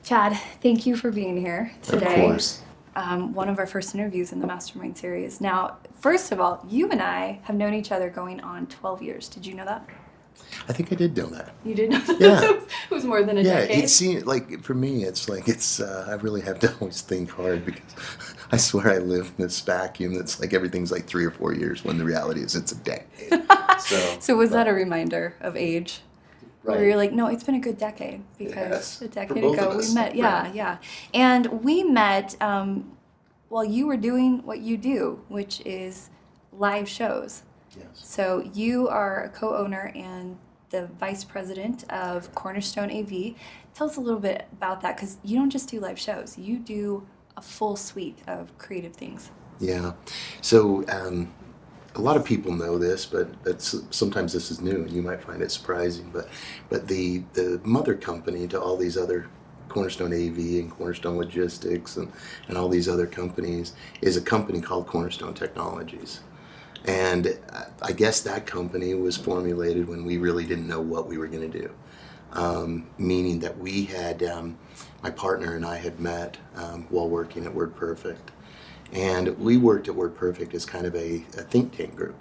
Chad, thank you for being here today. Of course. One of our first interviews in the Mastermind series. Now, first of all, you and I have known each other going on 12 years. Did you know that? I think I did know that. You did know that? Yeah. It was more than a decade. Yeah, it seems like for me, I really have to always think hard because I swear I live in this vacuum that's like everything's like 3 or 4 years when the reality is it's a decade. So was that a reminder of age? Right. Where you're like, no, it's been a good decade because Yes. a For decade both ago of us. we met. Yeah, Right. yeah. And we met while you were doing what you do, which is live shows. Yes. So you are a co-owner and the vice president of Cornerstone AV. Tell us a little bit about that because you don't just do live shows. You do a full suite of creative things. Yeah. So a lot of people know this, but sometimes this is new and you might find it surprising. But the mother company to all these other Cornerstone AV and Cornerstone Logistics and all these other companies is a company called Cornerstone Technologies. And I guess that company was formulated when we really didn't know what we were going to do. Meaning that we had, my partner and I had met while working at WordPerfect. And we worked at WordPerfect as kind of a think tank group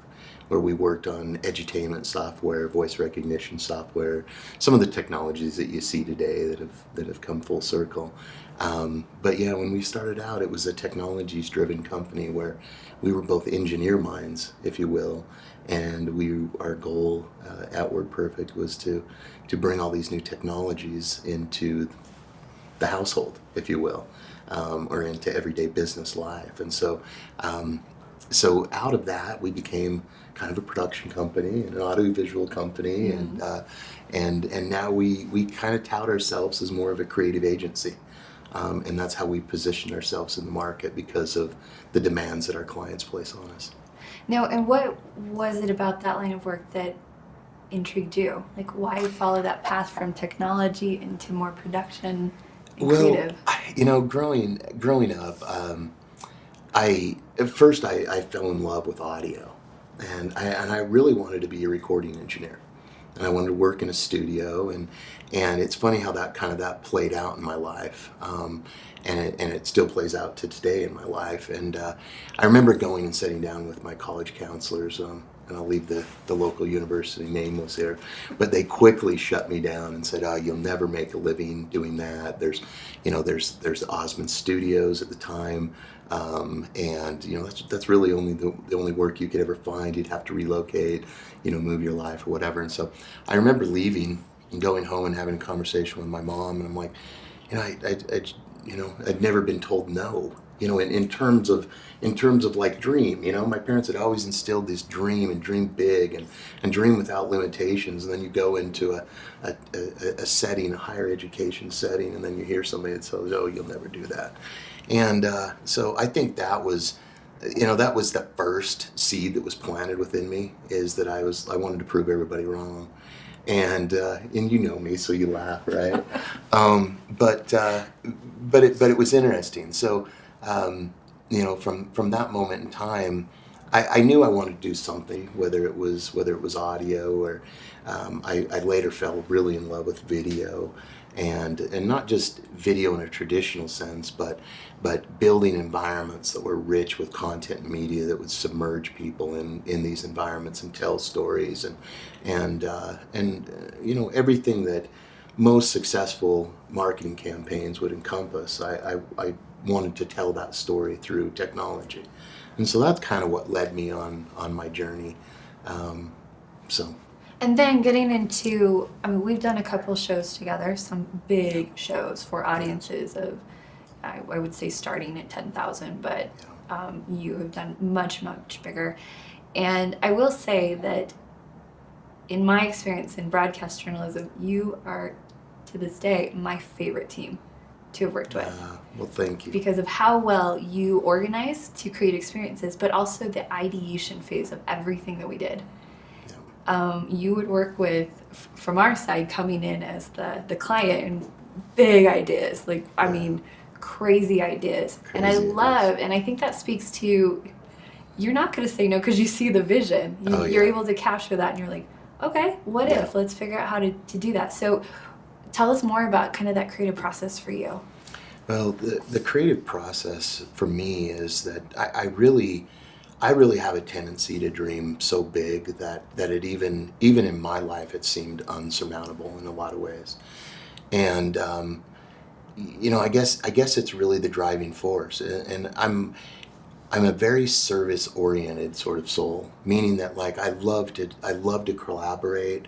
where we worked on edutainment software, voice recognition software, some of the technologies that you see today that have come full circle. But yeah, when we started out, it was a technologies-driven company where we were both engineer minds, if you will, and our goal at WordPerfect was to bring all these new technologies into the household, if you will, or into everyday business life. And so out of that, we became kind of a production company and an audiovisual company, and now we kind of tout ourselves as more of a creative agency. And that's how we position ourselves in the market because of the demands that our clients place on us. Now, and what was it about that line of work that intrigued you? Like, why follow that path from technology into more production and creative? Growing up, at first I fell in love with audio, and I really wanted to be a recording engineer. And I wanted to work in a studio, and it's funny how that played out in my life, and it still plays out to today in my life. And I remember going and sitting down with my college counselors, and I'll leave the local university nameless here, but they quickly shut me down and said, "Oh, you'll never make a living doing that. There's Osmond Studios at the time." And that's really only the only work you could ever find. You'd have to relocate, move your life or whatever. And so I remember leaving and going home and having a conversation with my mom, and I'm like, I'd never been told no. In terms of like dream, my parents had always instilled this dream and dream big and dream without limitations. And then you go into a setting, a higher education setting, and then you hear somebody that says, "Oh, you'll never do that." And so I think that was the first seed that was planted within me, is that I wanted to prove everybody wrong. And you know me, so you laugh, right? But it was interesting. So from that moment in time, I knew I wanted to do something, whether it was audio or I later fell really in love with video, and not just video in a traditional sense, but building environments that were rich with content and media that would submerge people in these environments and tell stories and everything that most successful marketing campaigns would encompass. I wanted to tell that story through technology, and so that's kind of what led me on my journey. And then getting into, we've done a couple shows together, some big shows for audiences of, I would say starting at 10,000, but you have done much, much bigger. And I will say that in my experience in broadcast journalism, you are, to this day, my favorite team to have worked with. Well, thank you. Because of how well you organize to create experiences, but also the ideation phase of everything that we did. You would work with, from our side, coming in as the client, and big ideas, crazy ideas. And I think that speaks to, you're not going to say no because you see the vision. You're able to capture that, and you're like, okay, what if? Let's figure out how to do that. So tell us more about kind of that creative process for you. Well, the creative process for me is that I really have a tendency to dream so big that it even in my life it seemed unsurmountable in a lot of ways. And I guess it's really the driving force. And I'm a very service oriented sort of soul, meaning that like I love to collaborate.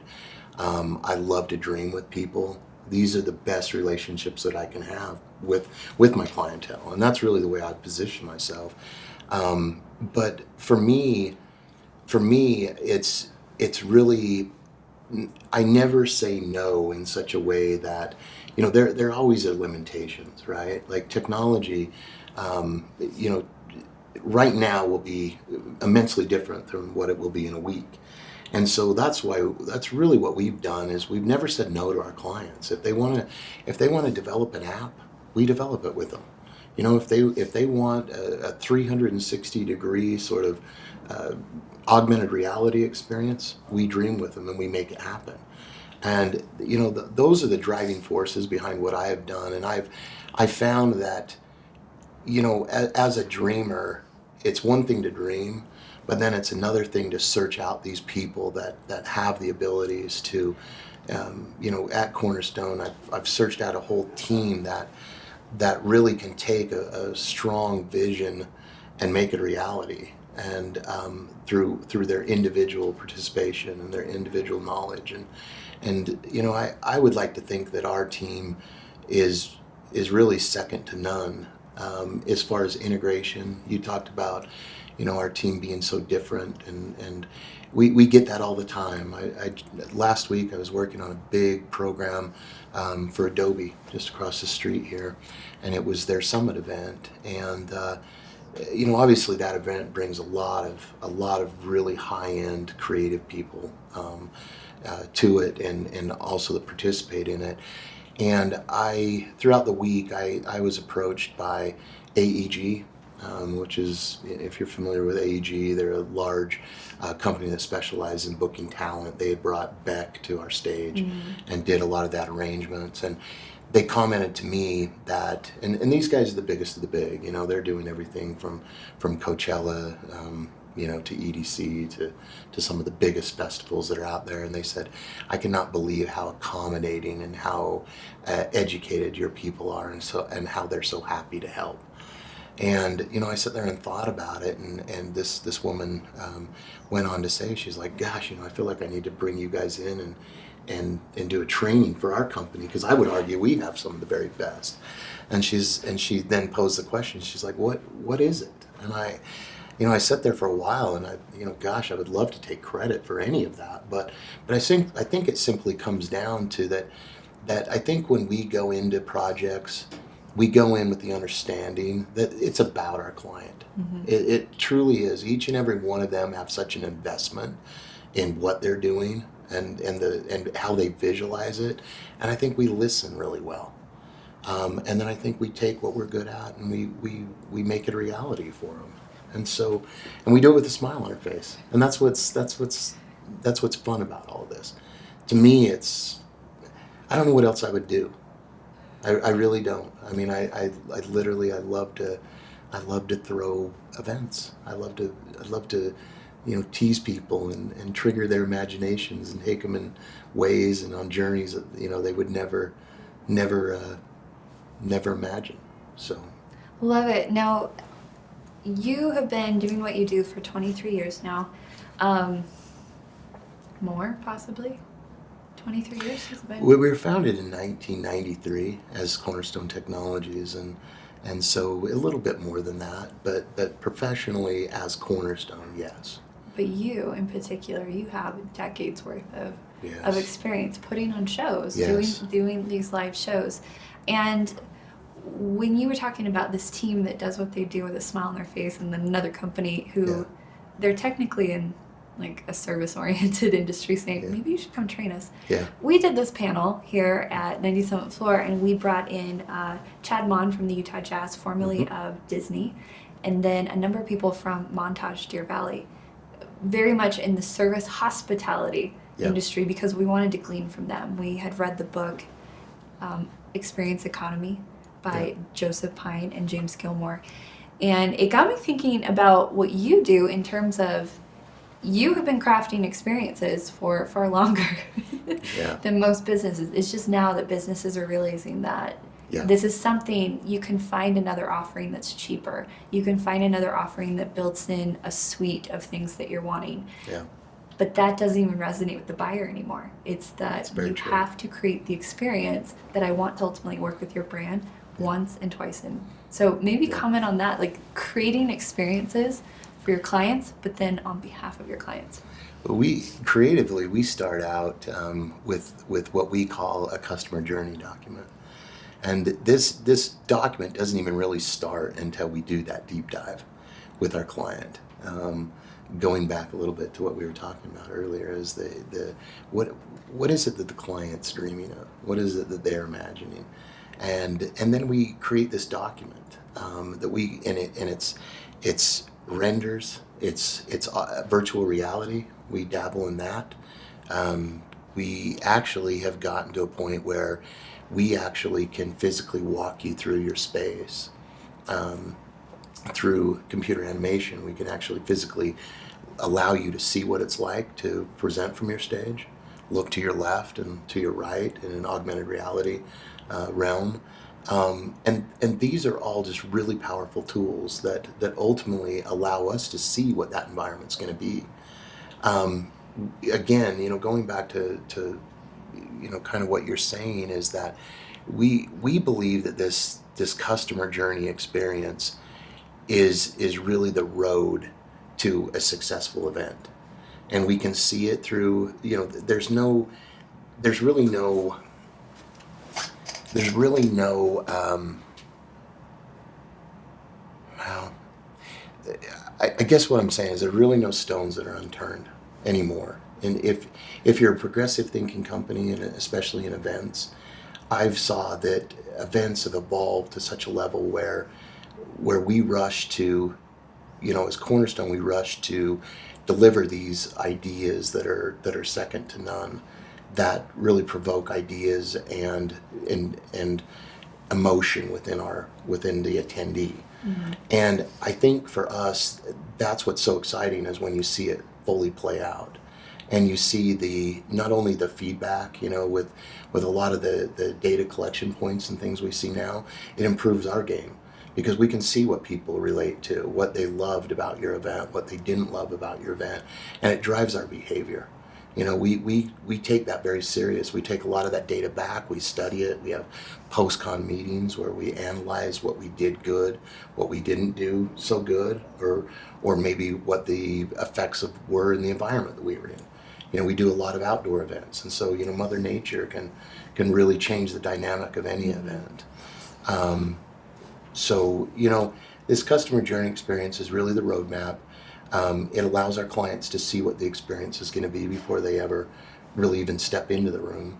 I love to dream with people. These are the best relationships that I can have with my clientele, and that's really the way I position myself. But for me, it's really, I never say no in such a way that, there always are limitations, right? Like technology, you know, right now will be immensely different than what it will be in a week. And so that's really what we've done is we've never said no to our clients. If they want to develop an app, we develop it with them. If they want a 360 degree sort of augmented reality experience, we dream with them and we make it happen. And those are the driving forces behind what I have done. And I found that as a dreamer, it's one thing to dream, but then it's another thing to search out these people that have the abilities to, at Cornerstone, I've searched out a whole team that really can take a strong vision and make it a reality, and through their individual participation and their individual knowledge, and I would like to think that our team is really second to none. As far as integration, you talked about, our team being so different, and we get that all the time. Last week I was working on a big program for Adobe just across the street here, and it was their summit event, and obviously that event brings a lot of really high-end creative people to it, and also that participate in it. And throughout the week, I was approached by AEG, which is, if you're familiar with AEG, they're a large company that specializes in booking talent. They had brought Beck to our stage and did a lot of that arrangements. And they commented to me that, and these guys are the biggest of the big, they're doing everything from Coachella, to EDC, to some of the biggest festivals that are out there. And they said, I cannot believe how accommodating and how educated your people are, and how they're so happy to help. And I sat there and thought about it, and this woman went on to say, she's like, gosh, I feel like I need to bring you guys in and do a training for our company, because I would argue we have some of the very best. And she then posed the question, she's like, what is it? And I sat there for a while, and gosh, I would love to take credit for any of that, but I think it simply comes down to that I think when we go into projects, we go in with the understanding that it's about our client. Mm-hmm. It truly is. Each and every one of them have such an investment in what they're doing and how they visualize it, and I think we listen really well. And then I think we take what we're good at and we make it a reality for them. And we do it with a smile on our face, and that's what's fun about all of this. To me, I don't know what else I would do. I really don't. I mean, I literally love to throw events. I love to tease people and trigger their imaginations and take them in ways and on journeys that they would never imagine. So love it. Now, you have been doing what you do for 23 years now. More, possibly? 23 years has it been? We were founded in 1993 as Cornerstone Technologies, and so a little bit more than that, but professionally as Cornerstone, yes. But you, in particular, you have decades worth of Yes. experience putting on shows, Yes. doing these live shows. And when you were talking about this team that does what they do with a smile on their face, and then another company who they're technically in like a service-oriented industry saying, maybe you should come train us. Yeah. We did this panel here at 97th Floor, and we brought in Chad Mon from the Utah Jazz, formerly of Disney, and then a number of people from Montage, Deer Valley, very much in the service hospitality industry, because we wanted to glean from them. We had read the book Experience Economy by Joseph Pine and James Gilmore. And it got me thinking about what you do in terms of you have been crafting experiences for far longer than most businesses. It's just now that businesses are realizing that this is something you can find another offering that's cheaper. You can find another offering that builds in a suite of things that you're wanting. But that doesn't even resonate with the buyer anymore. It's that you have to create the experience that I want to ultimately work with your brand once and twice in. So maybe comment on that, like creating experiences for your clients, but then on behalf of your clients. We creatively start out with what we call a customer journey document, and this document doesn't even really start until we do that deep dive with our client. Going back a little bit to what we were talking about earlier, is what is it that the client's dreaming of? What is it that they're imagining? And then we create this document it's renders, it's virtual reality. We dabble in that. We actually have gotten to a point where we actually can physically walk you through your space. Through computer animation, we can actually physically allow you to see what it's like to present from your stage, look to your left and to your right in an augmented reality realm. And these are all just really powerful tools that ultimately allow us to see what that environment's going to be. Again, going back to kind of what you're saying, is that we believe that this customer journey experience is really the road to a successful event, and we can see it through. There's really no. Well, I guess what I'm saying is there are really no stones that are unturned anymore. And if you're a progressive thinking company, and especially in events, I've saw that events have evolved to such a level where we rush to, as Cornerstone, we rush to deliver these ideas that are second to none, that really provoke ideas and emotion within the attendee. Mm-hmm. And I think for us, that's what's so exciting, is when you see it fully play out, and you see not only the feedback, with a lot of the data collection points and things we see now, it improves our game, because we can see what people relate to, what they loved about your event, what they didn't love about your event, and it drives our behavior. We take that very serious. We take a lot of that data back. We study it. We have post-con meetings where we analyze what we did good, what we didn't do so good, or maybe what the effects were in the environment that we were in. We do a lot of outdoor events, and so Mother Nature can really change the dynamic of any event. So this customer journey experience is really the roadmap. It allows our clients to see what the experience is going to be before they ever really even step into the room.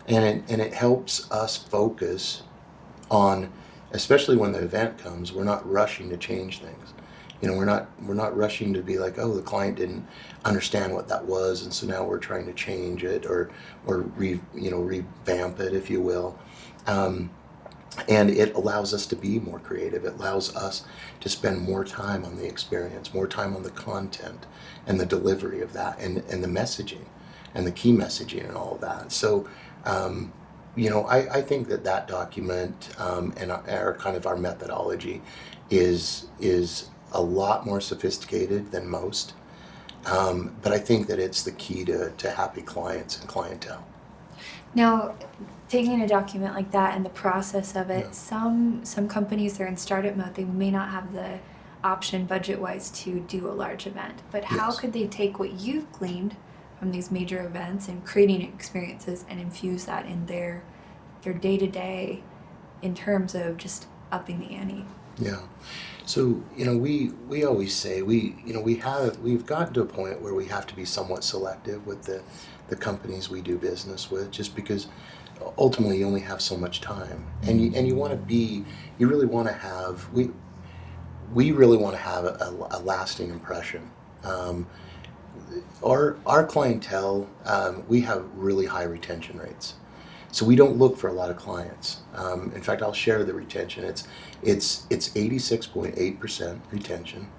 And it helps us focus on, especially when the event comes, we're not rushing to change things. We're not rushing to be like, oh, the client didn't understand what that was, and so now we're trying to change it or revamp it, if you will. And it allows us to be more creative. It allows us to spend more time on the experience, more time on the content and the delivery of that, and the messaging and the key messaging and all of that. So, I think that document and our methodology is a lot more sophisticated than most. But I think that it's the key to happy clients and clientele. Now, taking a document like that and the process of it, some companies, they're in startup mode. They may not have the option budget-wise to do a large event. But how could they take what you've gleaned from these major events and creating experiences and infuse that in their day-to-day in terms of just upping the ante? Yeah. So, we always say we've gotten to a point where we have to be somewhat selective with the companies we do business with, just because ultimately you only have so much time, and you want to really want to have we really want to have a lasting impression. Our clientele, we have really high retention rates. So we don't look for a lot of clients. In fact, I'll share the retention. It's 86.8% retention.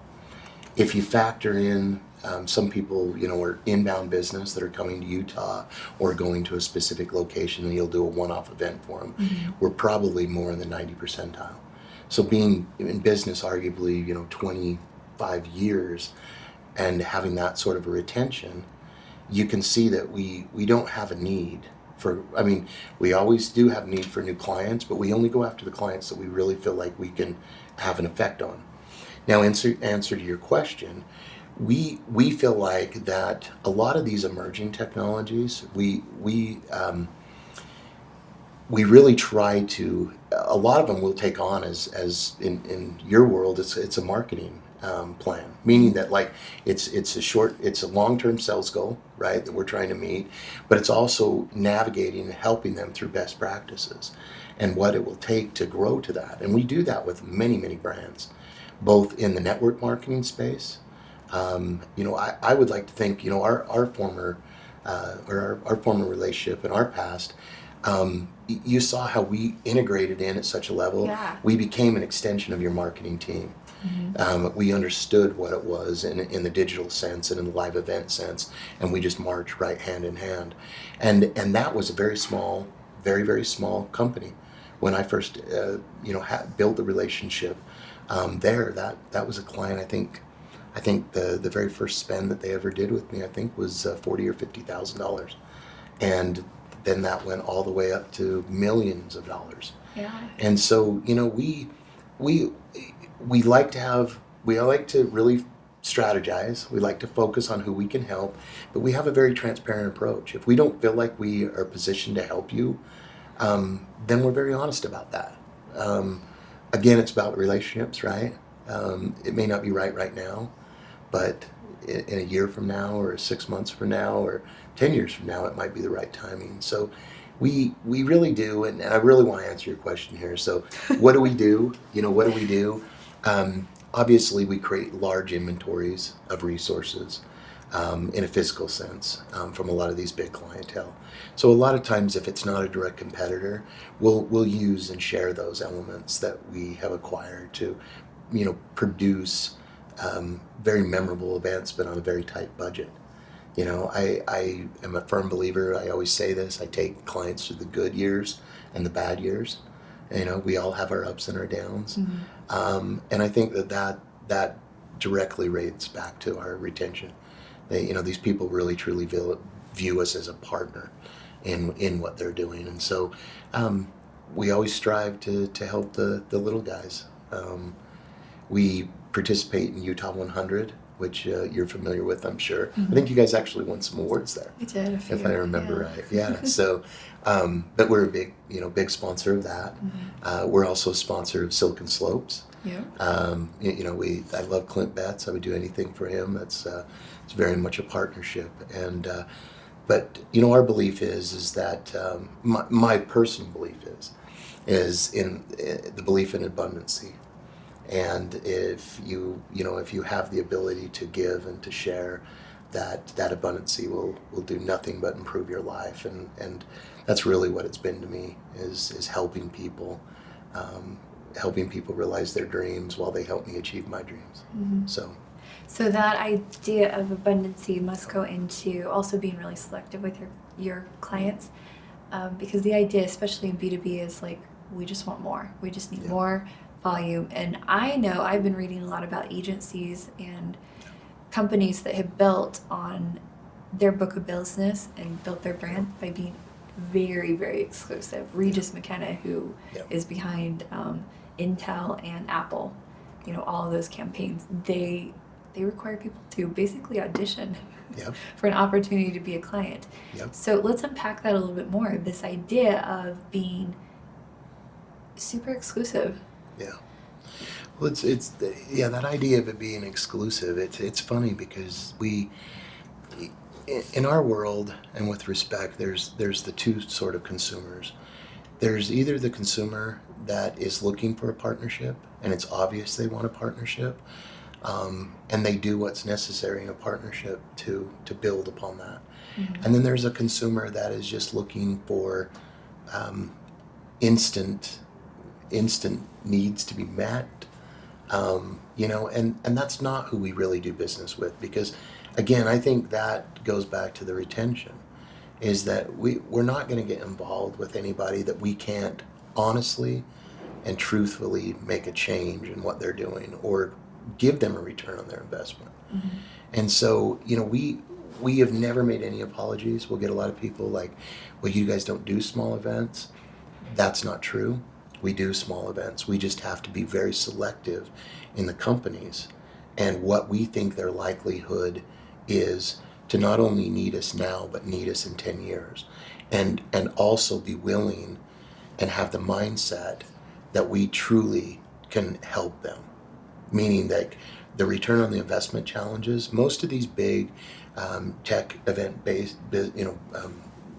If you factor in some people, are inbound business that are coming to Utah or going to a specific location, and you'll do a one-off event for them, we're probably more in the 90 percentile. So being in business, arguably, 25 years and having that sort of a retention, you can see that we don't have a need for, we always do have need for new clients, but we only go after the clients that we really feel like we can have an effect on. Now, answer to your question, we feel like that a lot of these emerging technologies, we really try to, a lot of them we'll take on as in your world, it's a marketing plan, meaning that like it's a long-term sales goal, right, that we're trying to meet, but it's also navigating and helping them through best practices and what it will take to grow to that. And we do that with many, many brands, both in the network marketing space. I would like to think, our former our former relationship in our past, you saw how we integrated in at such a level. Yeah. We became an extension of your marketing team. We understood what it was in the digital sense and in the live event sense, and we just marched right hand in hand. And that was a very small, very, very small company. When I first, built the relationship there, that was a client. I think the very first spend that they ever did with me, I think, was $40,000 or $50,000, and then that went all the way up to millions of dollars. Yeah. And so, we like to really strategize. We like to focus on who we can help, but we have a very transparent approach. If we don't feel like we are positioned to help you, then we're very honest about that. Again, it's about relationships, right? It may not be right now, but in a year from now or 6 months from now or 10 years from now, it might be the right timing. So we really do, and I really want to answer your question here. So what do we do? What do we do? Obviously, we create large inventories of resources in a physical sense from a lot of these big clientele. So a lot of times, if it's not a direct competitor, we'll use and share those elements that we have acquired to, produce very memorable events, but on a very tight budget. I am a firm believer. I always say this. I take clients through the good years and the bad years. We all have our ups and our downs. And I think that directly relates back to our retention. These people really truly view us as a partner in what they're doing. And so we always strive to help the little guys. We participate in Utah 100, which you're familiar with, I'm sure. I think you guys actually won some awards there. We did a few, if I remember right. Yeah. So, but we're a big sponsor of that. We're also a sponsor of Silicon Slopes. Yeah. I love Clint Betts. I would do anything for him. It's very much a partnership. And but our belief is that my personal belief is in the belief in abundancy. And if you have the ability to give and to share, that abundancy will do nothing but improve your life. And that's really what it's been to me, is helping people realize their dreams while they help me achieve my dreams. So that idea of abundancy must go into also being really selective with your clients, because the idea, especially in B2B, is like, we just want more. We just need more volume. And I know I've been reading a lot about agencies and companies that have built on their book of business and built their brand by being very, very exclusive. Regis McKenna, who is behind Intel and Apple, all of those campaigns, they require people to basically audition for an opportunity to be a client. So let's unpack that a little bit more. This idea of being super exclusive. Well, it's that idea of it being exclusive. It's funny because we, in our world, and with respect, there's the two sort of consumers. There's either the consumer that is looking for a partnership, and it's obvious they want a partnership, and they do what's necessary in a partnership to build upon that. And then there's a consumer that is just looking for instant needs to be met. And that's not who we really do business with, because again, I think that goes back to the retention, is that we're not going to get involved with anybody that we can't honestly and truthfully make a change in what they're doing or give them a return on their investment. Mm-hmm. And so, we have never made any apologies. We'll get a lot of people like, well, you guys don't do small events. That's not true. We do small events. We just have to be very selective in the companies and what we think their likelihood is to not only need us now, but need us in 10 years. And also be willing and have the mindset that we truly can help them. Meaning that the return on the investment challenges, most of these big tech event-based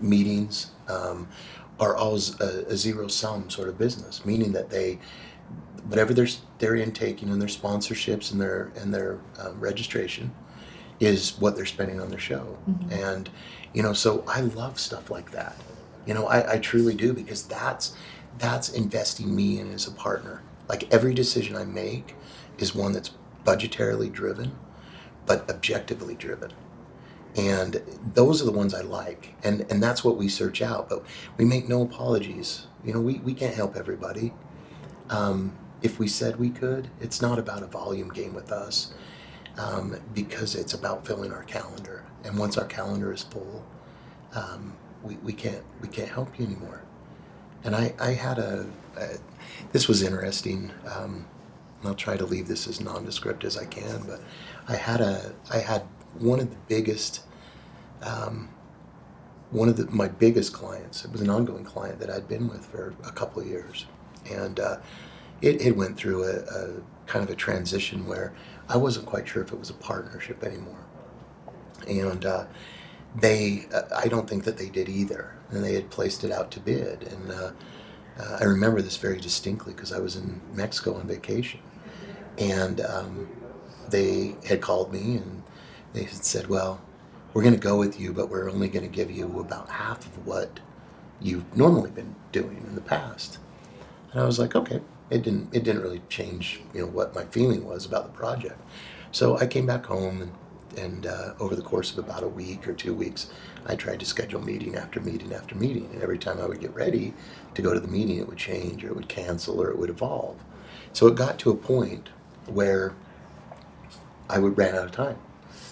meetings are always a zero-sum sort of business, meaning that whatever they're intaking and their sponsorships and their registration is what they're spending on their show. Mm-hmm. And so I love stuff like that. I truly do, because that's investing me in as a partner. Like, every decision I make is one that's budgetarily driven, but objectively driven. And those are the ones I like. And that's what we search out. But we make no apologies. We can't help everybody. If we said we could, it's not about a volume game with us, because it's about filling our calendar. And once our calendar is full, we can't help you anymore. And I had this was interesting. And I'll try to leave this as nondescript as I can, but I had one of the biggest, my biggest clients. It was an ongoing client that I'd been with for a couple of years, and it went through a kind of a transition where I wasn't quite sure if it was a partnership anymore, and I don't think that they did either, and they had placed it out to bid, and I remember this very distinctly because I was in Mexico on vacation, and they had called me and they had said, well, we're going to go with you, but we're only going to give you about half of what you've normally been doing in the past. And I was like, okay. It didn't really change, what my feeling was about the project. So I came back home, and over the course of about a week or 2 weeks, I tried to schedule meeting after meeting after meeting. And every time I would get ready to go to the meeting, it would change, or it would cancel, or it would evolve. So it got to a point where I ran out of time.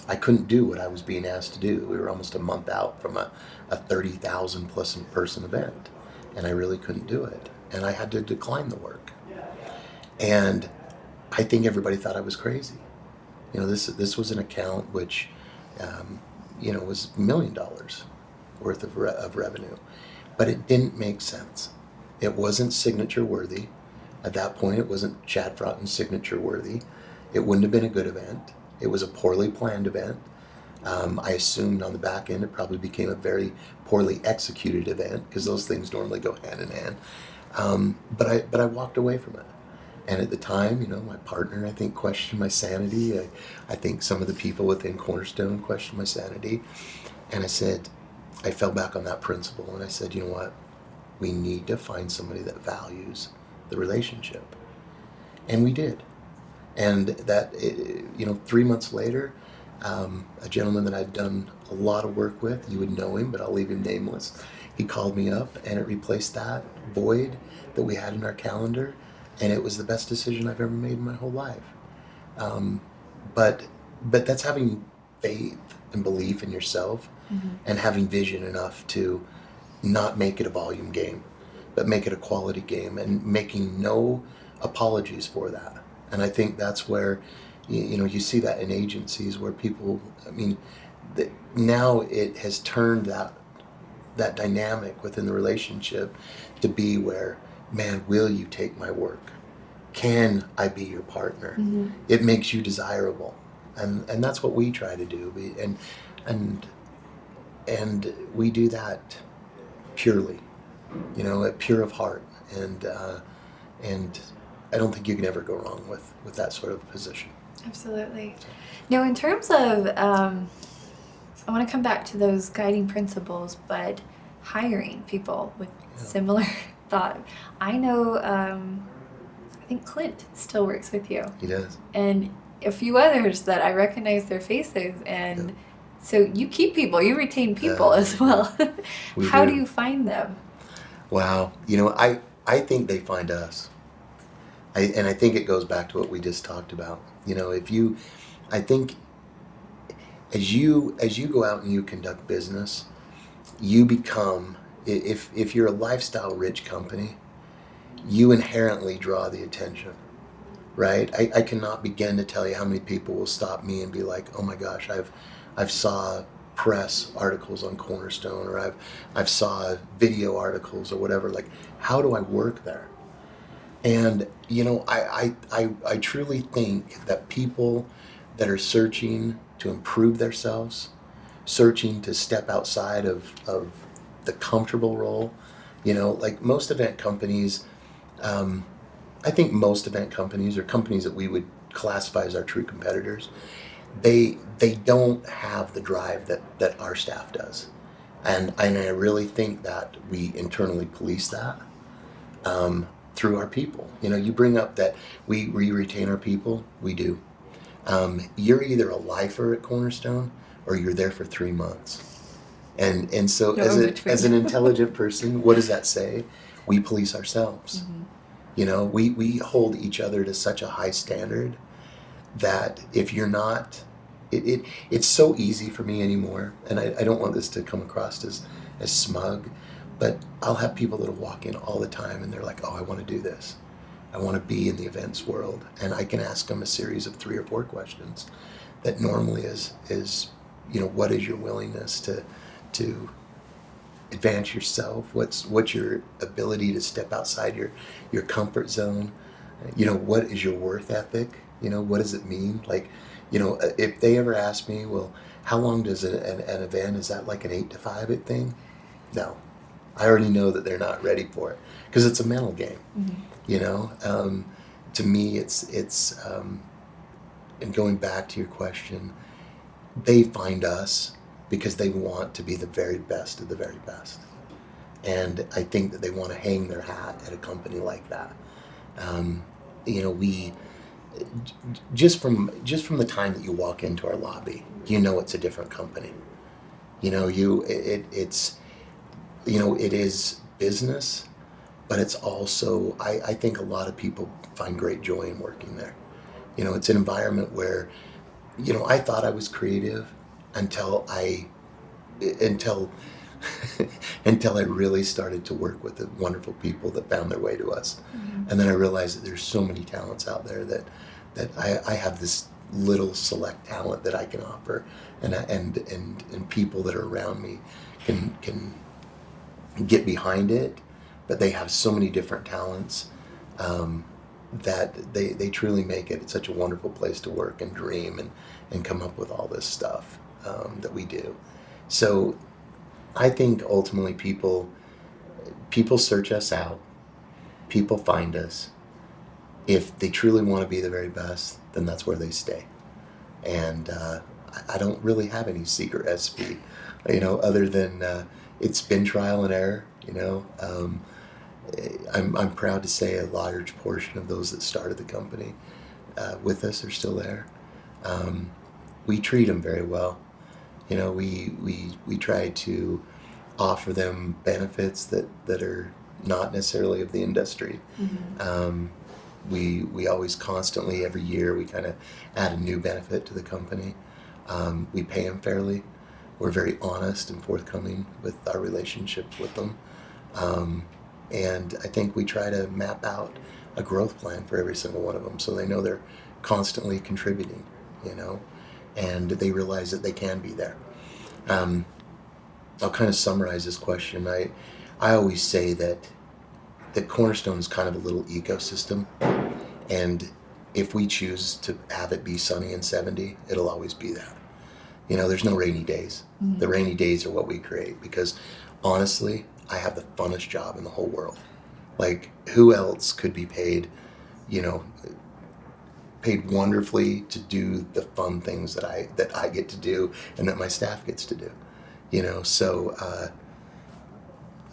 I couldn't do what I was being asked to do. We were almost a month out from a 30,000 plus person event, and I really couldn't do it. And I had to decline the work. And I think everybody thought I was crazy. This was an account which, was $1 million worth of revenue, but it didn't make sense. It wasn't signature worthy. At that point, it wasn't Chad Fraughton signature worthy. It wouldn't have been a good event. It was a poorly planned event. I assumed on the back end it probably became a very poorly executed event, because those things normally go hand in hand. But I walked away from it. And at the time, my partner, I think, questioned my sanity. I think some of the people within Cornerstone questioned my sanity. And I fell back on that principle, and I said, you know what? We need to find somebody that values the relationship. And we did. And that, 3 months later, a gentleman that I'd done a lot of work with, you would know him, but I'll leave him nameless. He called me up, and it replaced that void that we had in our calendar. And it was the best decision I've ever made in my whole life. But that's having faith and belief in yourself, mm-hmm. and having vision enough to not make it a volume game, but make it a quality game, and making no apologies for that. And I think that's where, you see that in agencies where people, now it has turned that dynamic within the relationship to be where, man, will you take my work? Can I be your partner? Mm-hmm. It makes you desirable, and that's what we try to do. And we do that purely, pure of heart, and I don't think you can ever go wrong with that sort of position. Absolutely. Now, in terms of, I want to come back to those guiding principles, but hiring people with similar thought. I know, I think Clint still works with you. He does. And a few others that I recognize their faces. And Yeah. so you keep people, you retain people as well. We How do. do you find them? Wow. I think they find us. And I think it goes back to what we just talked about. I think as you go out and you conduct business, you become, if you're a lifestyle rich company, you inherently draw the attention, right? I cannot begin to tell you how many people will stop me and be like, oh my gosh, I've saw press articles on Cornerstone, or I've saw video articles or whatever. Like, how do I work there? And I truly think that people that are searching to improve themselves, searching to step outside of the comfortable role, like most event companies, I think most event companies, or companies that we would classify as our true competitors, they don't have the drive that our staff does. And I really think that we internally police that through our people. You bring up that we retain our people. We do. You're either a lifer at Cornerstone or you're there for 3 months. And so No as in-between. an intelligent person, what does that say? We police ourselves. We hold each other to such a high standard that if you're not, it's so easy for me anymore, and I don't want this to come across as smug, but I'll have people that'll walk in all the time and they're like, oh, I want to do this. I want to be in the events world. And I can ask them a series of 3 or 4 questions that normally is what is your willingness to advance yourself? What's your ability to step outside your comfort zone? What is your worth ethic? What does it mean? Like, if they ever ask me, well, how long does an event, is that like an 8 to 5 thing? No, I already know that they're not ready for it because it's a mental game. To me, it's and going back to your question, they find us because they want to be the very best of the very best. And I think that they want to hang their hat at a company like that. We just from the time that you walk into our lobby, it's a different company. It is business, but it's also, I think a lot of people find great joy in working there. It's an environment where, I thought I was creative until I until I really started to work with the wonderful people that found their way to us. And then I realized that there's so many talents out there that I have this little select talent that I can offer, and people that are around me can get behind it, but they have so many different talents that they truly make it such a wonderful place to work and dream and come up with all this stuff that we do. So I think ultimately people search us out, people find us. If they truly want to be the very best, then that's where they stay. And I don't really have any secret recipe, other than it's been trial and error. I'm proud to say a large portion of those that started the company with us are still there. We treat them very well. We try to offer them benefits that are not necessarily of the industry. We always constantly, every year, we kind of add a new benefit to the company. We pay them fairly. We're very honest and forthcoming with our relationships with them. And I think we try to map out a growth plan for every single one of them so they know they're constantly contributing, and they realize that they can be there. I'll kind of summarize this question. I always say that Cornerstone is kind of a little ecosystem, and if we choose to have it be sunny and 70, it'll always be that. There's no rainy days. The rainy days are what we create, because honestly, I have the funnest job in the whole world. Like, who else could be paid wonderfully to do the fun things that I get to do and that my staff gets to do? So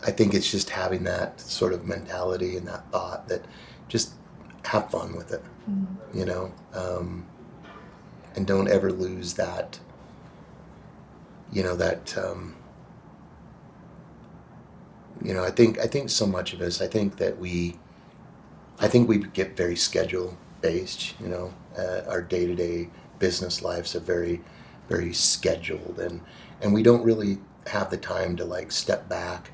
I think it's just having that sort of mentality and that thought that just have fun with it, you know, and don't ever lose that, you know, that, you know, I think so much of us, I think we get very schedule based, you know, our day-to-day business lives are very, very scheduled, and we don't really have the time to like step back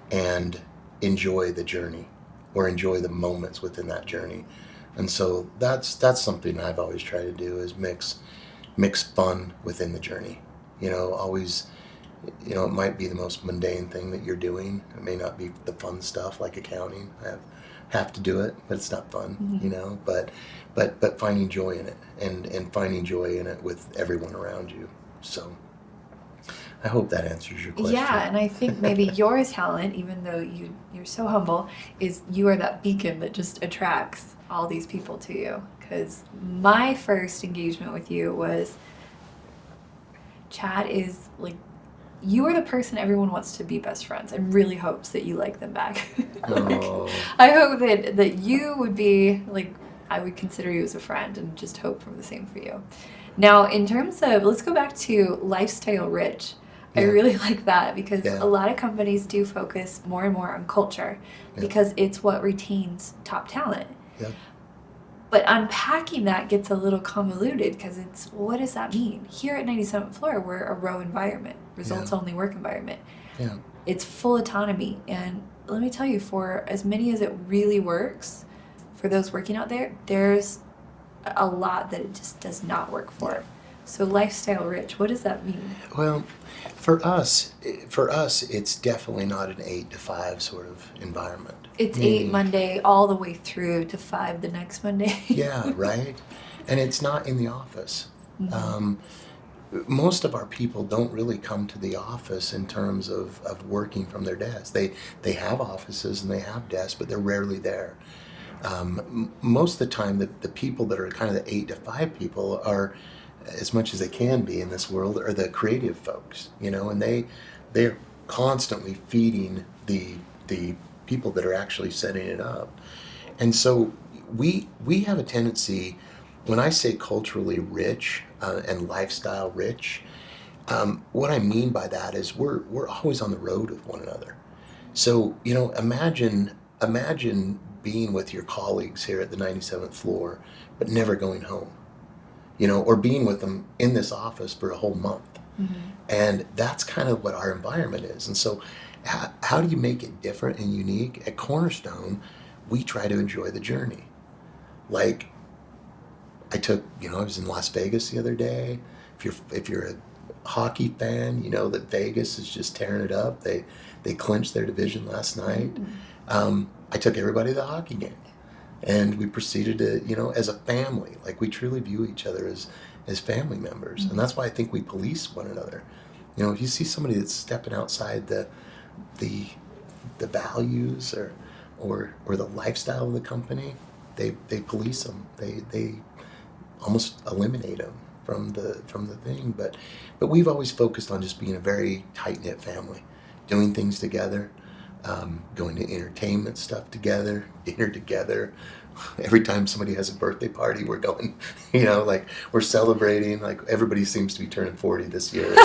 and enjoy the journey or enjoy the moments within that journey. And so that's something I've always tried to do, is mix fun within the journey. You know, always, you know, it might be the most mundane thing that you're doing. It may not be the fun stuff like accounting. I have to do it, but it's not fun, you know, but finding joy in it and finding joy in it with everyone around you. So I hope that answers your question. Yeah, and I think maybe your talent, even though you're so humble, is you are that beacon that just attracts all these people to you. Because my first engagement with you was, Chad is like, you are the person everyone wants to be best friends and really hopes that you like them back. Oh. I hope that you would be like, I would consider you as a friend and just hope for the same for you. Now, in terms of, let's go back to lifestyle rich. I really like that, because a lot of companies do focus more and more on culture because it's what retains top talent. Yeah. But unpacking that gets a little convoluted, because it's, well, what does that mean? Here at 97th Floor, we're a row environment, results-only work environment. Yeah. It's full autonomy. And let me tell you, for as many as it really works, for those working out there, there's a lot that it just does not work for. So lifestyle rich, what does that mean? Well, for us, it's definitely not an 8 to 5 sort of environment. It's 8 Monday all the way through to 5 the next Monday. Yeah, right. And it's not in the office. Most of our people don't really come to the office in terms of working from their desks. They have offices and they have desks, but they're rarely there. Most of the time, the people that are kind of the 8 to 5 people are, as much as they can be in this world, are the creative folks, you know, and they're constantly feeding the people that are actually setting it up. And so we have a tendency, when I say culturally rich and lifestyle rich, what I mean by that is we're always on the road with one another. So, you know, imagine being with your colleagues here at the 97th floor, but never going home, you know, or being with them in this office for a whole month. And that's kind of what our environment is. And so how do you make it different and unique? At Cornerstone, we try to enjoy the journey. Like, I was in Las Vegas the other day. If you're a hockey fan, you know that Vegas is just tearing it up. They clinched their division last night. I took everybody to the hockey game, and we proceeded to, you know, as a family, like we truly view each other as family members. And that's why I think we police one another. You know, if you see somebody that's stepping outside the values or the lifestyle of the company, they police them. They almost eliminate them from the thing. But we've always focused on just being a very tight-knit family, doing things together, going to entertainment stuff together, dinner together. Every time somebody has a birthday party, we're going, you know, like we're celebrating. Like everybody seems to be turning 40 this year.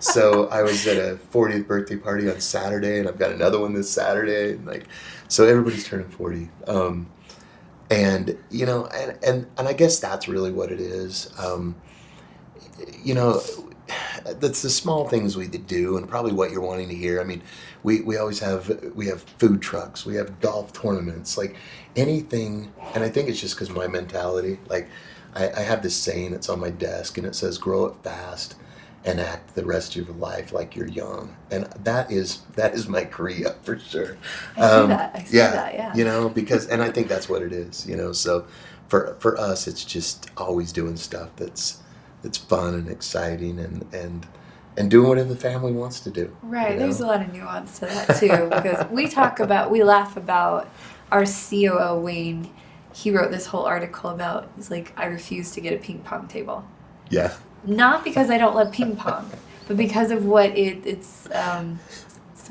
So I was at a 40th birthday party on Saturday, and I've got another one this Saturday. And like, so everybody's turning 40. And, you know, and I guess that's really what it is. You know, that's the small things we do, and probably what you're wanting to hear. I mean, we always have food trucks, we have golf tournaments, like anything. And I think it's just because of my mentality. Like I have this saying, it's on my desk, and it says, "Grow it fast and act the rest of your life like you're young." And that is my Korea for sure. I see that. You know, and I think that's what it is, you know. So for us, it's just always doing stuff that's fun and exciting and doing whatever the family wants to do. Right. You know? There's a lot of nuance to that too, because we laugh about our COO, Wayne. He wrote this whole article about, he's like, I refuse to get a ping pong table. Yeah. Not because I don't love ping pong, but because of what it's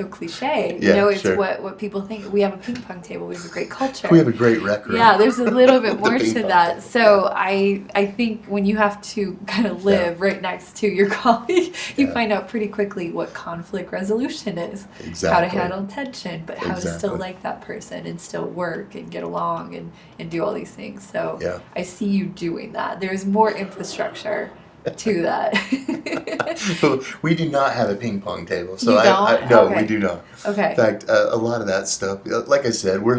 so cliche. Yeah, It's sure. what people think. We have a ping pong table. We have a great culture. We have a great record. Yeah, there's a little bit The more ping to pong that. table. So I think when you have to kind of live right next to your colleague, you Yeah. find out pretty quickly what conflict resolution is, Exactly. how to handle tension, but how to still Exactly. like that person and still work and get along and do all these things. So Yeah. I see you doing that. There's more infrastructure to that. We do not have a ping pong table, so You I don't? no, Okay. we do not. Okay. In fact, a lot of that stuff, like I said, we're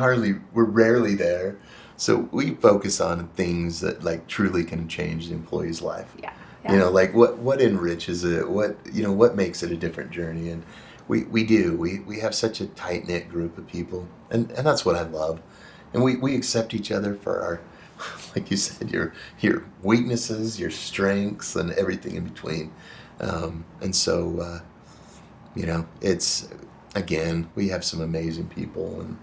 rarely there, so we focus on things that like truly can change the employee's life. Yeah. Like what enriches it, what makes it a different journey, and we have such a tight knit group of people, and that's what I love, and we accept each other for our, like you said, your weaknesses, your strengths, and everything in between. And so, it's, again, we have some amazing people, and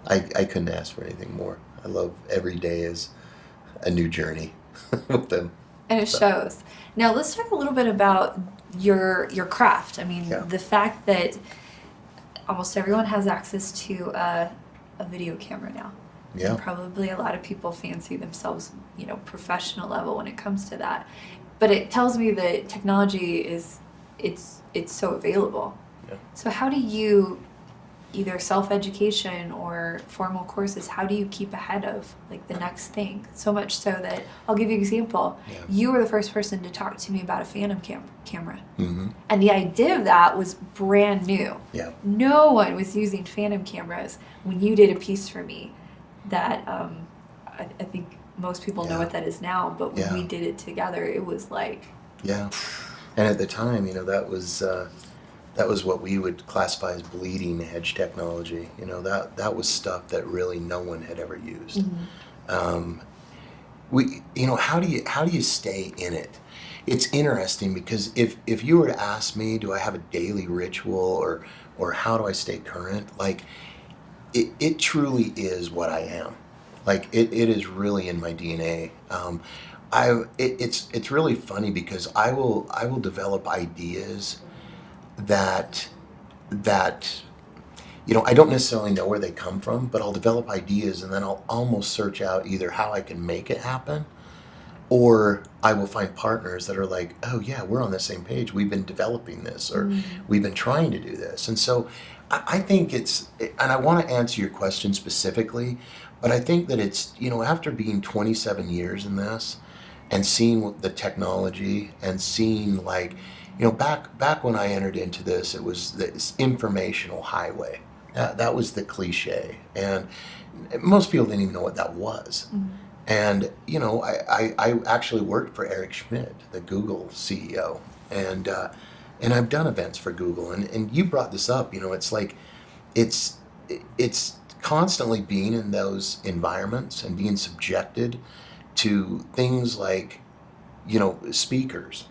I couldn't ask for anything more. I love every day is a new journey with them. And it shows. Now let's talk a little bit about your craft. I mean, Yeah. the fact that almost everyone has access to a video camera now. Yeah. And probably a lot of people fancy themselves, professional level when it comes to that. But it tells me that technology it's so available. Yeah. So how do you, either self-education or formal courses, how do you keep ahead of like the next thing? So much so that, I'll give you an example. Yeah. You were the first person to talk to me about a Phantom camera. Mm-hmm. And the idea of that was brand new. Yeah. No one was using Phantom cameras when you did a piece for me that I think most people know Yeah. what that is now, but when Yeah. we did it together, it was like, Yeah. And at the time, that was what we would classify as bleeding edge technology. That was stuff that really no one had ever used. How do you stay in it? It's interesting because if you were to ask me, do I have a daily ritual or how do I stay current? Like it truly is what I am. Like it is really in my DNA. It's really funny because I will develop ideas that I don't necessarily know where they come from, but I'll develop ideas and then I'll almost search out either how I can make it happen, or I will find partners that are like, oh yeah, we're on the same page. We've been developing this, or we've been trying to do this. And so I think and I want to answer your question specifically, but I think that it's, after being 27 years in this and seeing the technology and seeing back when I entered into this, it was this informational highway. That was the cliche. And most people didn't even know what that was. And, I actually worked for Eric Schmidt, the Google CEO. And I've done events for Google. And you brought this up, it's like, it's constantly being in those environments and being subjected to things like, speakers,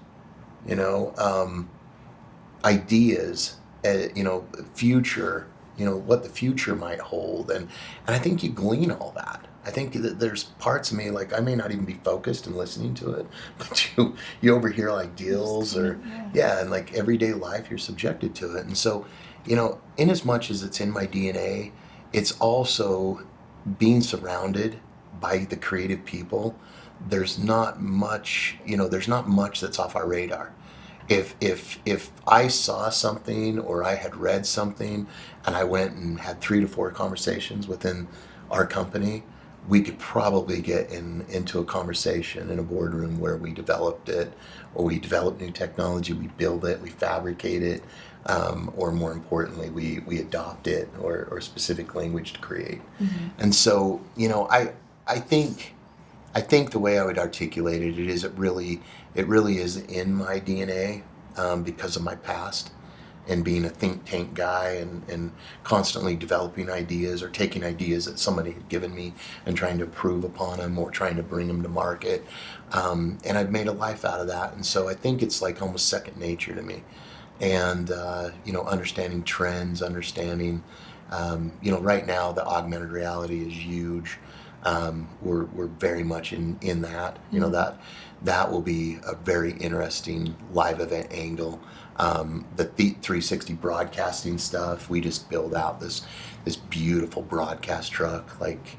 ideas, future, what the future might hold. And I think you glean all that. I think that there's parts of me, like I may not even be focused and listening to it, but you overhear like deals or, and like everyday life, you're subjected to it. And so, in as much as it's in my DNA, it's also being surrounded by the creative people. There's not much that's off our radar. If I saw something or I had read something and I went and had 3 to 4 conversations within our company, we could probably get into a conversation in a boardroom where we developed it, or we develop new technology, we build it, we fabricate it, or more importantly, we adopt it or specific language to create. And so, I think the way I would articulate it is it really is in my DNA, because of my past and being a think tank guy and constantly developing ideas or taking ideas that somebody had given me and trying to improve upon them or trying to bring them to market. And I've made a life out of that. And so I think it's like almost second nature to me. And, understanding trends, understanding, right now the augmented reality is huge. We're very much in that. You know, that will be a very interesting live event angle. The 360 broadcasting stuff, we just build out this beautiful broadcast truck. Like,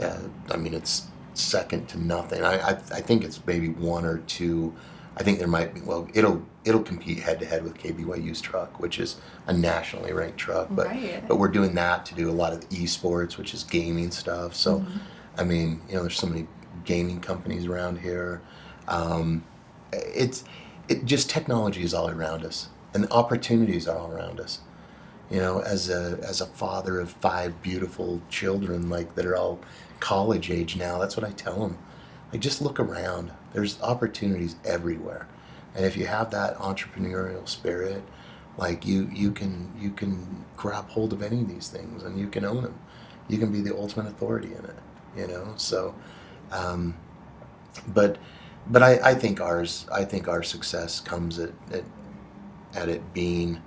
I mean, it's second to nothing. I think it's maybe one or two. I think there might be. Well, it'll compete head to head with KBYU's truck, which is a nationally ranked truck. But Right. but we're doing that to do a lot of the esports, which is gaming stuff. So, I mean, you know, there's so many gaming companies around here. It just technology is all around us, and the opportunities are all around us. You know, as a father of 5 beautiful children, like that are all college age now, that's what I tell them. Like, just look around. There's opportunities everywhere, and if you have that entrepreneurial spirit, like you can grab hold of any of these things, and you can own them. You can be the ultimate authority in it. You know, so. But I think our success comes at it being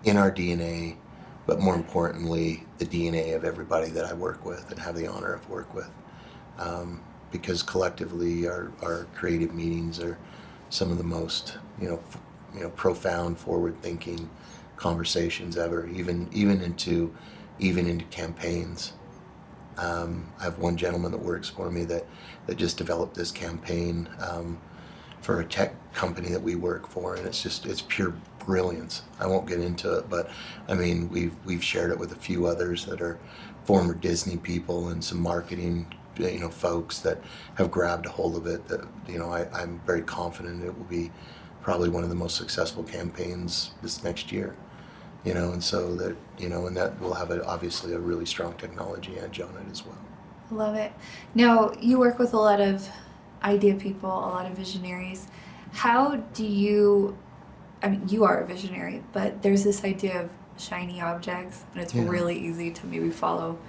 in our DNA, but more importantly, the DNA of everybody that I work with and have the honor of work with. Because collectively, our creative meetings are some of the most profound, forward-thinking conversations ever. Even into campaigns. I have one gentleman that works for me that just developed this campaign for a tech company that we work for, and it's pure brilliance. I won't get into it, but I mean, we've shared it with a few others that are former Disney people and some marketing folks that have grabbed a hold of it. That I'm very confident it will be probably one of the most successful campaigns this next year. And so that, and that will have obviously a really strong technology edge on it as well. I love it. Now, you work with a lot of idea people, a lot of visionaries. How do you, I mean, you are a visionary, but there's this idea of shiny objects, and it's really easy to maybe follow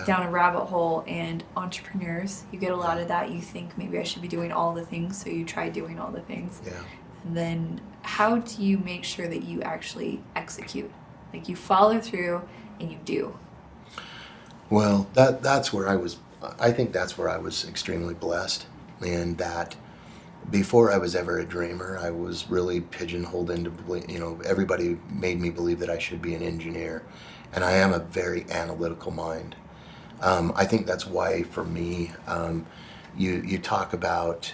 down a rabbit hole. And entrepreneurs, you get a lot of that. You think maybe I should be doing all the things, so you try doing all the things. Yeah. And then how do you make sure that you actually execute? Like, you follow through and you do. Well, that's where I think that's where I was extremely blessed, and that before I was ever a dreamer, I was really pigeonholed into, everybody made me believe that I should be an engineer, and I am a very analytical mind. I think that's why, for me, you talk about,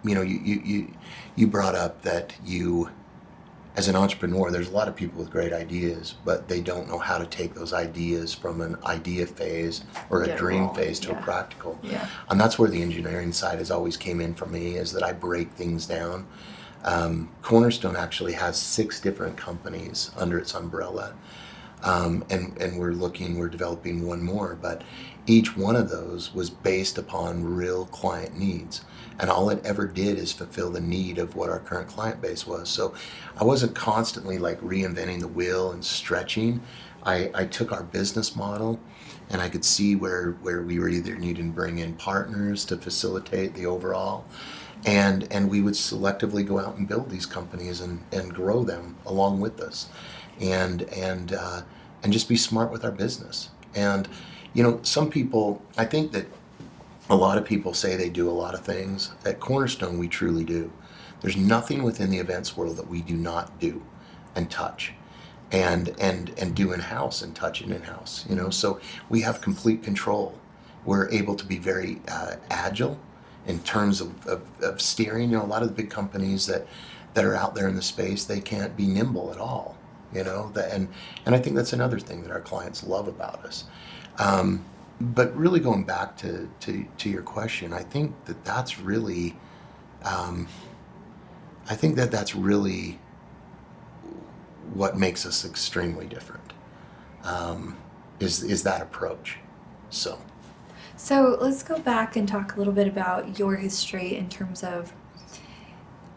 you brought up that as an entrepreneur, there's a lot of people with great ideas, but they don't know how to take those ideas from an idea phase or a dream phase to a practical. Yeah. And that's where the engineering side has always came in for me, is that I break things down. Cornerstone actually has 6 different companies under its umbrella. And we're developing one more, but each one of those was based upon real client needs. And all it ever did is fulfill the need of what our current client base was. So I wasn't constantly like reinventing the wheel and stretching. I took our business model, and I could see where we were either needing to bring in partners to facilitate the overall, and we would selectively go out and build these companies and grow them along with us, and just be smart with our business. And some people, I think that a lot of people say they do a lot of things. At Cornerstone, we truly do. There's nothing within the events world that we do not do and touch and do in-house and touch it in-house. So we have complete control. We're able to be very agile in terms of steering. A lot of the big companies that are out there in the space, they can't be nimble at all. And I think that's another thing that our clients love about us. But really, going back to your question, I think that's really, what makes us extremely different, is that approach. So let's go back and talk a little bit about your history in terms of,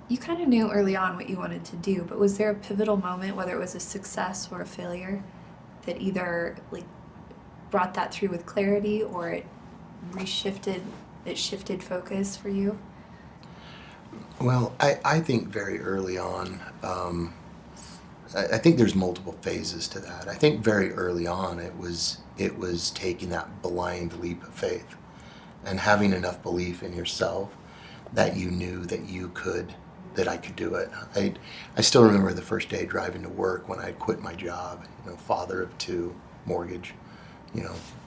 you kind of knew early on what you wanted to do, but was there a pivotal moment, whether it was a success or a failure, that either brought that through with clarity, or it shifted focus for you? Well, I think very early on, I think there's multiple phases to that. I think very early on it was taking that blind leap of faith and having enough belief in yourself that you knew that I could do it. I still remember the first day driving to work when I had quit my job, father of two, mortgage,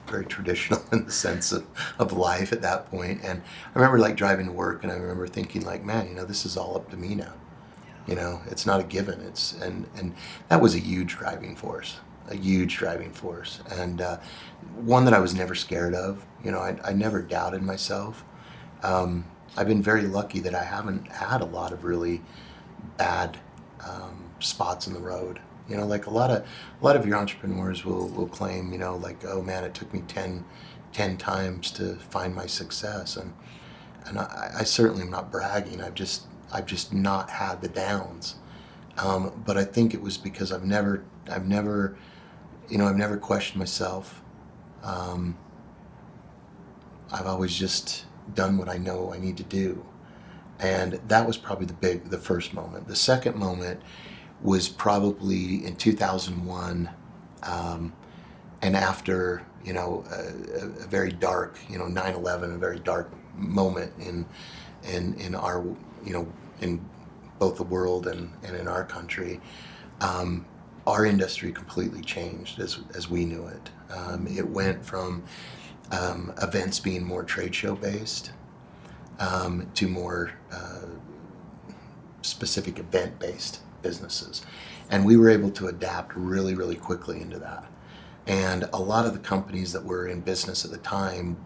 very traditional in the sense of life at that point. And I remember like driving to work, and I remember thinking like, man, this is all up to me now. It's not a given. And that was a huge driving force, and one that I was never scared of. I never doubted myself. I've been very lucky that I haven't had a lot of really bad spots in the road. Like a lot of your entrepreneurs will claim, like, oh man, it took me 10 times to find my success, and I certainly am not bragging. I've just not had the downs. But I think it was because I've never questioned myself. I've always just done what I know I need to do. And that was probably the first moment. The second moment was probably in 2001, and after, a very dark, 9/11, a very dark moment in our, in both the world and in our country. Our industry completely changed as we knew it. It went from events being more trade show based to more specific event based businesses. And we were able to adapt really, really quickly into that. And a lot of the companies that were in business at the time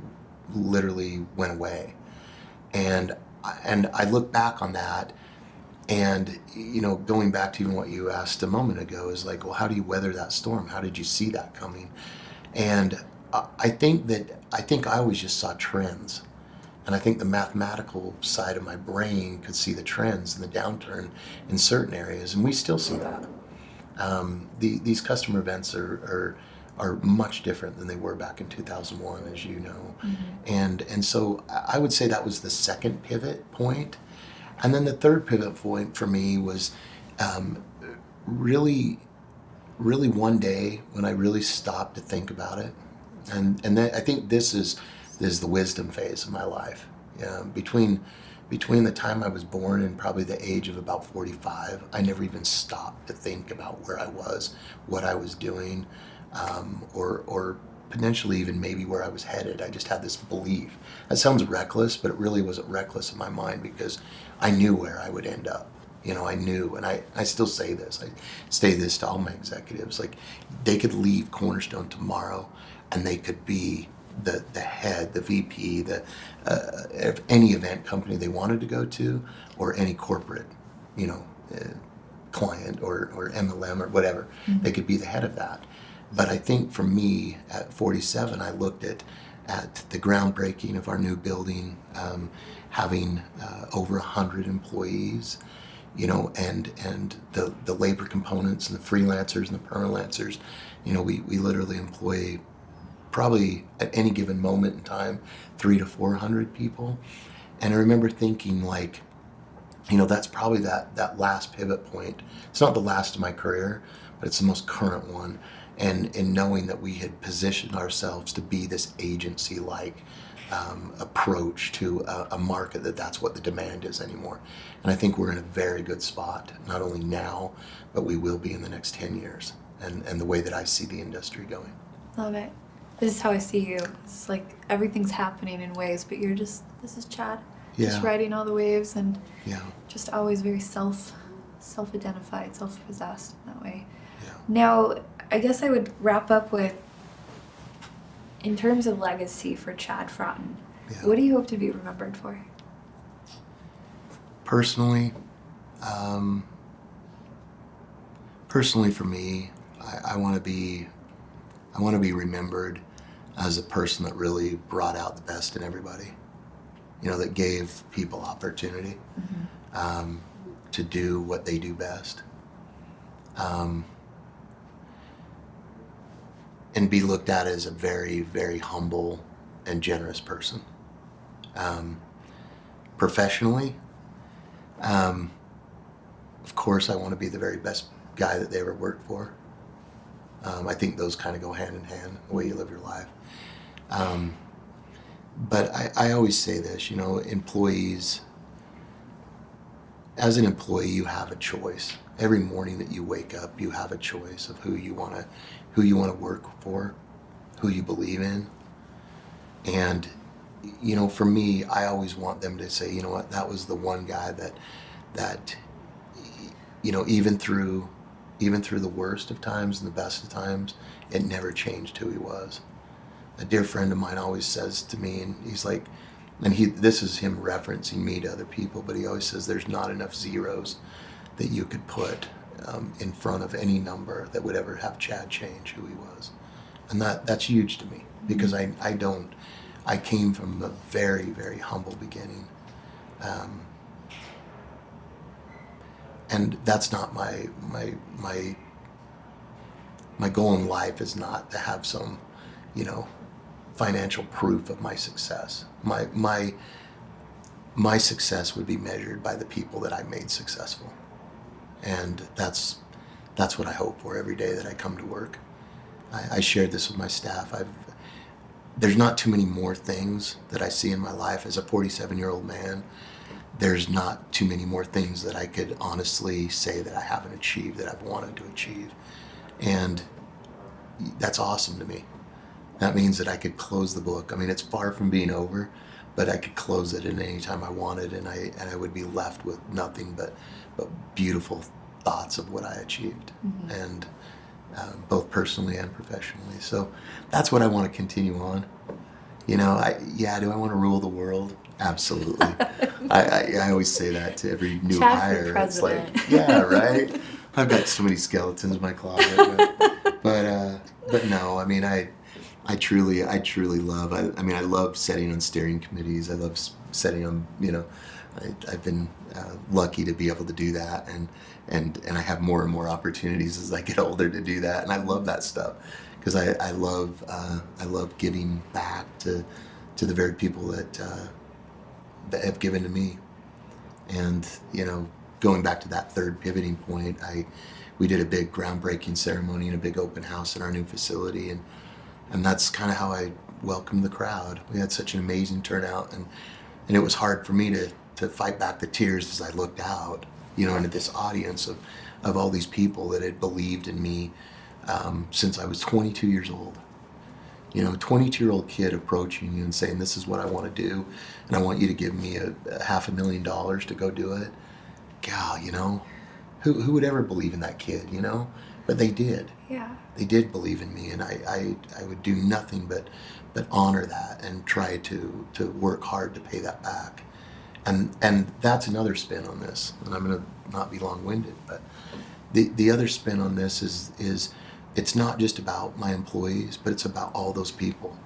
literally went away. And I look back on that, and going back to even what you asked a moment ago is like, well, how do you weather that storm? How did you see that coming? And I think I always just saw trends. And I think the mathematical side of my brain could see the trends and the downturn in certain areas, and we still see that. These customer events are much different than they were back in 2001, as you know. Mm-hmm. And so I would say that was the second pivot point. And then the third pivot point for me was really one day when I really stopped to think about it. And then I think this is the wisdom phase of my life. Between the time I was born and probably the age of about 45, I never even stopped to think about where I was, what I was doing, or potentially even maybe where I was headed. I just had this belief. That sounds reckless, but it really wasn't reckless in my mind because I knew where I would end up. I knew, and I still say this. I say this to all my executives. Like, they could leave Cornerstone tomorrow, and they could be the head, the VP, of any event company they wanted to go to, or any corporate, client or MLM or whatever. Mm-hmm. They could be the head of that. But I think for me, at 47, I looked at the groundbreaking of our new building, having over 100 employees, and the labor components and the freelancers and the permalancers. We literally employ probably at any given moment in time 300 to 400 people. And I remember thinking like, that's probably that last pivot point. It's not the last of my career, but it's the most current one. And in knowing that we had positioned ourselves to be this agency-like approach to a market that's what the demand is anymore. And I think we're in a very good spot, not only now, but we will be in the next 10 years, and the way that I see the industry going. Love it. This is how I see you. It's like everything's happening in waves, but this is Chad. Yeah. Just riding all the waves and just always very self-identified, self-possessed in that way. Yeah. Now, I guess I would wrap up with, in terms of legacy for Chad Fraughton, what do you hope to be remembered for? Personally for me, I want to be remembered as a person that really brought out the best in everybody. That gave people opportunity to do what they do best. And be looked at as a very, very humble and generous person. Professionally, of course, I want to be the very best guy that they ever worked for. I think those kind of go hand in hand, the way you live your life. But I always say this, you know, employees, as an employee, you have a choice. Every morning that you wake up, you have a choice of who you want to work for, who you believe in. And, you know, for me, I always want them to say, you know what, that was the one guy that, you know, even through the worst of times and the best of times, it never changed who he was. A dear friend of mine always says to me, and he's like, and this is him referencing me to other people, but he always says there's not enough zeros that you could put in front of any number that would ever have Chad change who he was. And that's huge to me, because I came from a very, very humble beginning. And that's not my goal in life, is not to have some, you know, financial proof of my success. My success would be measured by the people that I made successful. And that's what I hope for every day that I come to work. I shared this with my staff. There's not too many more things that I see in my life as a 47-year-old man. There's not too many more things that I could honestly say that I haven't achieved, that I've wanted to achieve. And that's awesome to me. That means that I could close the book. I mean, it's far from being over, but I could close it at any time I wanted, and I would be left with nothing but beautiful thoughts of what I achieved, and both personally and professionally. So that's what I want to continue on. You know, do I want to rule the world? Absolutely. I always say that to every new hire. It's like, yeah, right. I've got so many skeletons in my closet, but no. I mean, I truly love. I love sitting on steering committees. I love sitting on. You know, I've been lucky to be able to do that, and I have more and more opportunities as I get older to do that, and I love that stuff, because I love giving back to the very people that have given to me. And, you know, going back to that third pivoting point, we did a big groundbreaking ceremony and a big open house in our new facility, and that's kind of how I welcomed the crowd. We had such an amazing turnout, and it was hard for me to fight back the tears as I looked out, you know, into this audience of all these people that had believed in me since I was 22 years old. You know, a 22-year-old kid approaching you and saying, this is what I want to do, and I want you to give me a $500,000 to go do it. God, you know, who would ever believe in that kid, you know? But they did. Yeah. They did believe in me, and I would do nothing but honor that and try to work hard to pay that back. And that's another spin on this, and I'm going to not be long-winded, but the other spin on this is it's not just about my employees, but it's about all those people.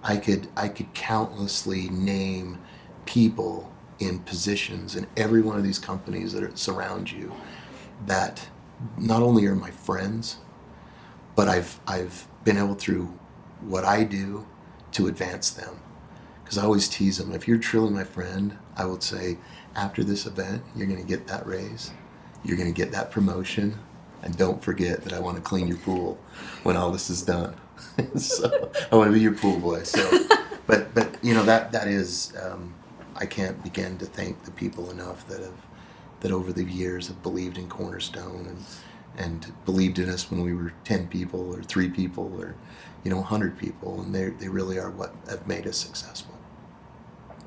I could countlessly name people in positions in every one of these companies that surround you that not only are my friends, but I've been able, through what I do, to advance them. Because I always tease them, if you're truly my friend, I would say, after this event, you're going to get that raise, you're going to get that promotion, and don't forget that I want to clean your pool when all this is done. So I want to be your pool boy. So, but you know, that is, I can't begin to thank the people enough that over the years have believed in Cornerstone and believed in us when we were 10 people or 3 people or, you know, 100 people, and they really are what have made us successful.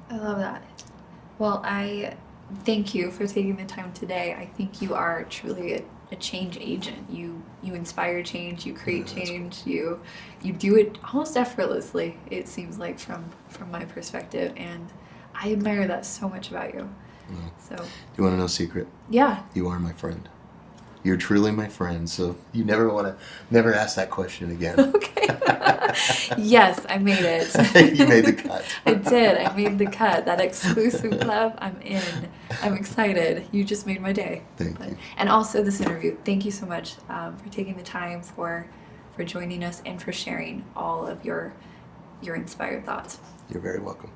I love that. Well, I thank you for taking the time today. I think you are truly a change agent. You inspire change, you create change, you do it almost effortlessly, it seems like, from my perspective, and I admire that so much about you. So, do you want to know a secret? Yeah. You are my friend. You're truly my friend, so you never ask that question again. Okay. Yes, I made it. You made the cut. I did. I made the cut. That exclusive club, I'm in. I'm excited. You just made my day. Thank you. And also this interview. Thank you so much for taking the time, for joining us, and for sharing all of your inspired thoughts. You're very welcome.